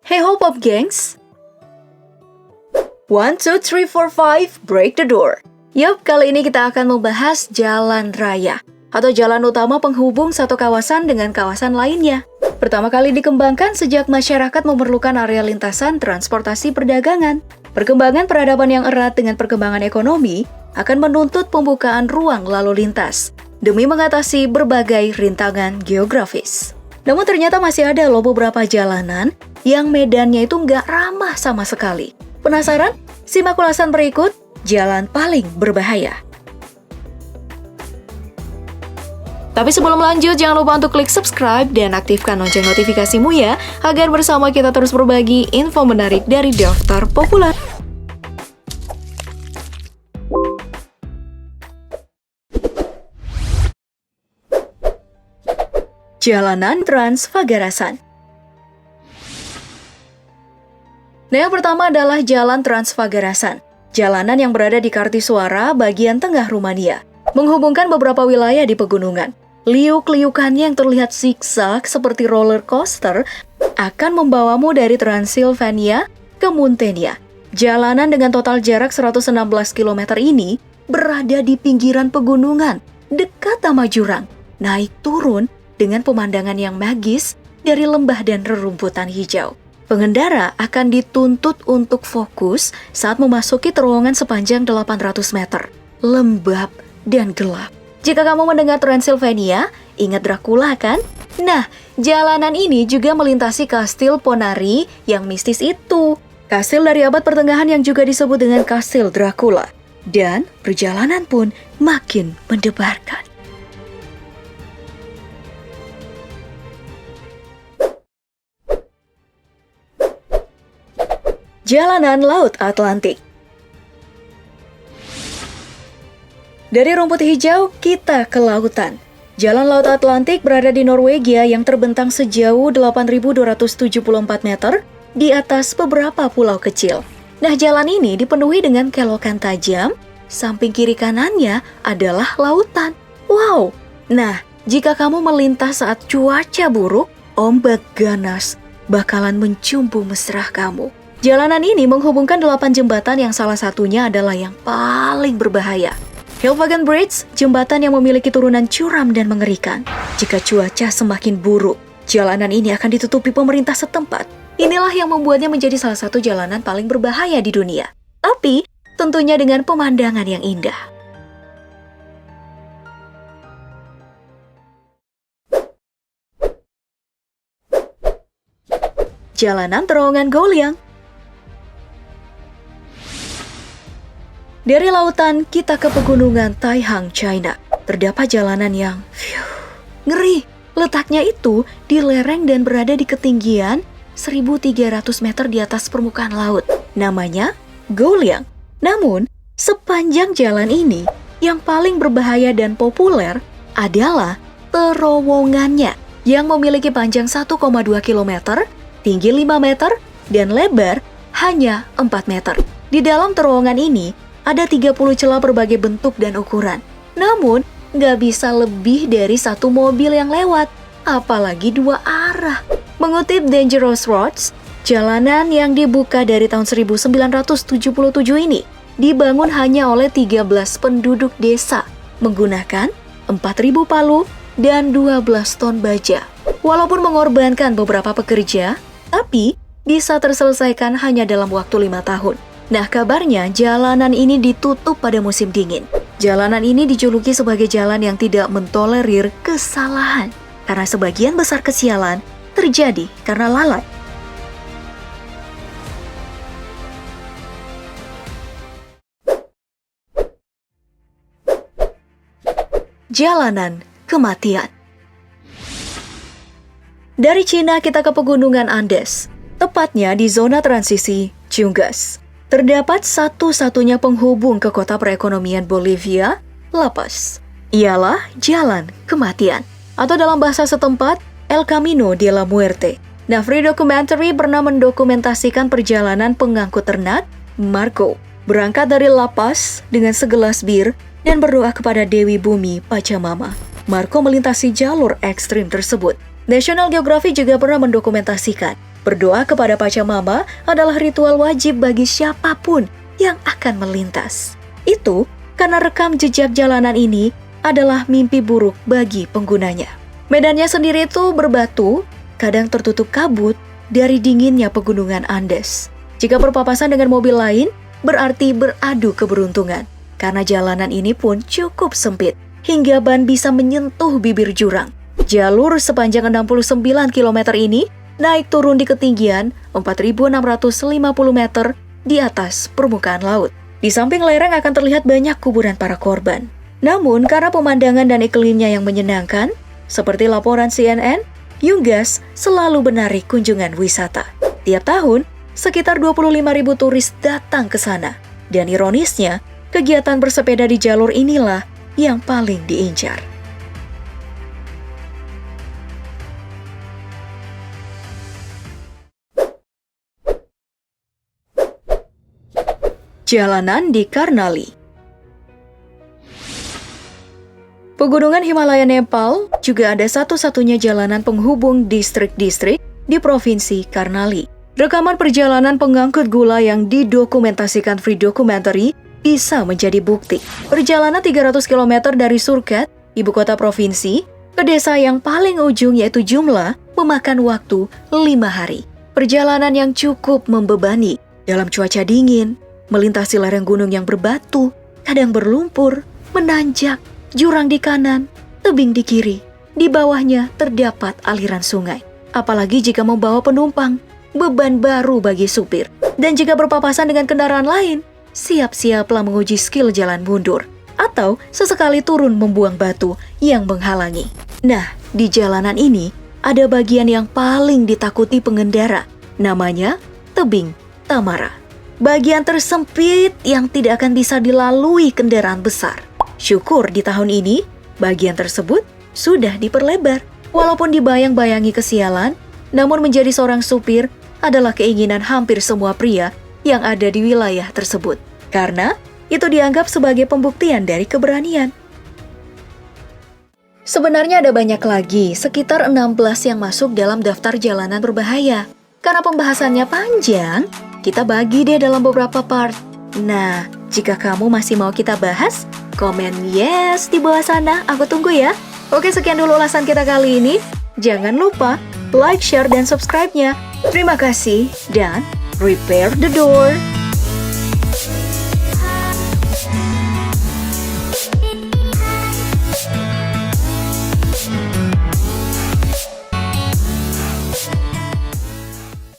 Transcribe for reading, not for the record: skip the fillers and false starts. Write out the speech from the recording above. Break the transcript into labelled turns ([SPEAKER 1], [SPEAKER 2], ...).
[SPEAKER 1] Hey Hope Up gengs! 1, 2, 3, 4, 5, break the door. Yup, kali ini kita akan membahas jalan raya atau jalan utama penghubung satu kawasan dengan kawasan lainnya. Pertama kali dikembangkan sejak masyarakat memerlukan area lintasan transportasi perdagangan. Perkembangan peradaban yang erat dengan perkembangan ekonomi akan menuntut pembukaan ruang lalu lintas demi mengatasi berbagai rintangan geografis. Namun ternyata masih ada loh beberapa jalanan yang medannya itu nggak ramah sama sekali. Penasaran? Simak ulasan berikut, jalan paling berbahaya. Tapi sebelum lanjut, jangan lupa untuk klik subscribe dan aktifkan lonceng notifikasimu ya, agar bersama kita terus berbagi info menarik dari daftar populer. Jalanan Trans Fagarasan. Nah, yang pertama adalah Jalan Trans Fagarasan, jalanan yang berada di Kartisuara, bagian tengah Rumania, menghubungkan beberapa wilayah di pegunungan. Liuk-liukannya yang terlihat zigzag seperti roller coaster akan membawamu dari Transilvania ke Muntenia. Jalanan dengan total jarak 116 km ini berada di pinggiran pegunungan, dekat sama jurang, naik turun dengan pemandangan yang magis dari lembah dan rerumputan hijau. Pengendara akan dituntut untuk fokus saat memasuki terowongan sepanjang 800 meter, lembab dan gelap. Jika kamu mendengar Transilvania, ingat Dracula kan? Nah, jalanan ini juga melintasi Kastil Ponari yang mistis itu. Kastil dari abad pertengahan yang juga disebut dengan Kastil Dracula. Dan perjalanan pun makin mendebarkan. Jalanan Laut Atlantik. Dari rumput hijau, kita ke lautan. Jalan Laut Atlantik berada di Norwegia yang terbentang sejauh 8.274 meter di atas beberapa pulau kecil. Nah, jalan ini dipenuhi dengan kelokan tajam, samping kiri kanannya adalah lautan. Wow! Nah, jika kamu melintas saat cuaca buruk, ombak ganas bakalan mencumbu mesra kamu. Jalanan ini menghubungkan 8 jembatan yang salah satunya adalah yang paling berbahaya. Hillwagen Bridge, jembatan yang memiliki turunan curam dan mengerikan. Jika cuaca semakin buruk, jalanan ini akan ditutupi pemerintah setempat. Inilah yang membuatnya menjadi salah satu jalanan paling berbahaya di dunia. Tapi, tentunya dengan pemandangan yang indah. Jalanan Terowongan Goliang. Dari lautan, kita ke pegunungan Taihang, China. Terdapat jalanan yang ngeri. Letaknya itu di lereng dan berada di ketinggian 1.300 meter di atas permukaan laut. Namanya Goliang. Namun, sepanjang jalan ini, yang paling berbahaya dan populer adalah terowongannya, yang memiliki panjang 1,2 km, tinggi 5 meter, dan lebar hanya 4 meter. Di dalam terowongan ini, ada 30 celah berbagai bentuk dan ukuran. Namun, nggak bisa lebih dari satu mobil yang lewat, apalagi 2 arah. Mengutip Dangerous Roads, jalanan yang dibuka dari tahun 1977 ini dibangun hanya oleh 13 penduduk desa, menggunakan 4.000 palu dan 12 ton baja. Walaupun mengorbankan beberapa pekerja, tapi bisa terselesaikan hanya dalam waktu 5 tahun. Nah, kabarnya jalanan ini ditutup pada musim dingin. Jalanan ini dijuluki sebagai jalan yang tidak mentolerir kesalahan, karena sebagian besar kesialan terjadi karena lalai. Jalanan Kematian. Dari Cina kita ke pegunungan Andes, tepatnya di zona transisi Chungas. Terdapat satu-satunya penghubung ke kota perekonomian Bolivia, La Paz. Ialah Jalan Kematian, atau dalam bahasa setempat, El Camino de la Muerte. Nah, Free Documentary pernah mendokumentasikan perjalanan pengangkut ternak, Marco, berangkat dari La Paz dengan segelas bir dan berdoa kepada Dewi Bumi Pachamama. Marco melintasi jalur ekstrim tersebut. National Geographic juga pernah mendokumentasikan Berdoa kepada Pachamama adalah ritual wajib bagi siapapun yang akan melintas. Itu karena rekam jejak jalanan ini adalah mimpi buruk bagi penggunanya. Medannya sendiri itu berbatu, kadang tertutup kabut dari dinginnya pegunungan Andes. Jika berpapasan dengan mobil lain, berarti beradu keberuntungan. Karena jalanan ini pun cukup sempit, hingga ban bisa menyentuh bibir jurang. Jalur sepanjang 69 km ini naik turun di ketinggian 4.650 meter di atas permukaan laut. Di samping lereng akan terlihat banyak kuburan para korban. Namun karena pemandangan dan iklimnya yang menyenangkan, seperti laporan CNN, Yungas selalu menarik kunjungan wisata. Tiap tahun, sekitar 25.000 turis datang ke sana. Dan ironisnya, kegiatan bersepeda di jalur inilah yang paling diincar. Jalanan di Karnali. Pegunungan Himalaya Nepal juga ada satu-satunya jalanan penghubung distrik-distrik di Provinsi Karnali. Rekaman perjalanan pengangkut gula yang didokumentasikan Free Documentary bisa menjadi bukti. Perjalanan 300 km dari Surkhet, ibu kota provinsi, ke desa yang paling ujung yaitu Jumla, memakan waktu 5 hari. Perjalanan yang cukup membebani dalam cuaca dingin, melintasi lereng gunung yang berbatu, kadang berlumpur, menanjak, jurang di kanan, tebing di kiri. Di bawahnya terdapat aliran sungai. Apalagi jika membawa penumpang, beban baru bagi supir. Dan jika berpapasan dengan kendaraan lain, siap-siaplah menguji skill jalan mundur. Atau sesekali turun membuang batu yang menghalangi. Nah, di jalanan ini ada bagian yang paling ditakuti pengendara. Namanya tebing Tamara. Bagian tersempit yang tidak akan bisa dilalui kendaraan besar. Syukur di tahun ini, bagian tersebut sudah diperlebar. Walaupun dibayang-bayangi kesialan, namun menjadi seorang supir adalah keinginan hampir semua pria yang ada di wilayah tersebut. Karena itu dianggap sebagai pembuktian dari keberanian. Sebenarnya ada banyak lagi, sekitar 16 yang masuk dalam daftar jalanan berbahaya. Karena pembahasannya panjang, kita bagi deh dalam beberapa part. Nah, jika kamu masih mau kita bahas, komen yes di bawah sana, aku tunggu ya. Oke, sekian dulu ulasan kita kali ini. Jangan lupa like, share, dan subscribe-nya. Terima kasih, dan prepare the door.